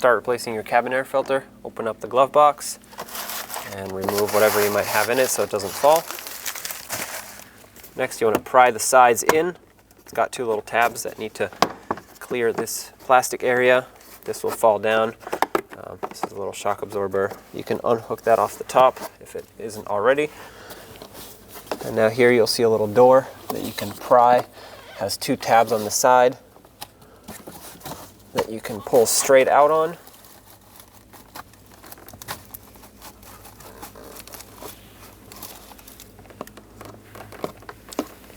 start replacing your cabin air filter, open up the glove box and remove whatever you might have in it so it doesn't fall. Next, you want to pry the sides in. It's got two little tabs that need to clear this plastic area. This will fall down. This is a little shock absorber. You can unhook that off the top if it isn't already. And now here you'll see a little door that you can pry. It has two tabs on the side that you can pull straight out on.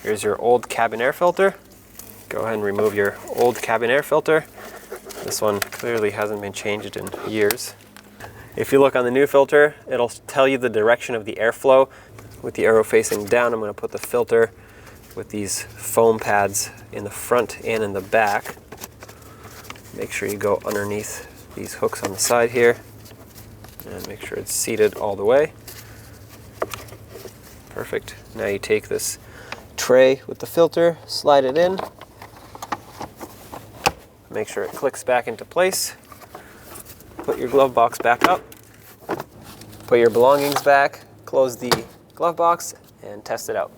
Here's your old cabin air filter. Go ahead and remove your old cabin air filter. This one clearly hasn't been changed in years. If you look on the new filter, it'll tell you the direction of the airflow. With the arrow facing down, I'm going to put the filter with these foam pads in the front and in the back. Make sure you go underneath these hooks on the side here and make sure it's seated all the way. Perfect. Now you take this tray with the filter, slide it in, make sure it clicks back into place, put your glove box back up, put your belongings back, close the glove box, and test it out.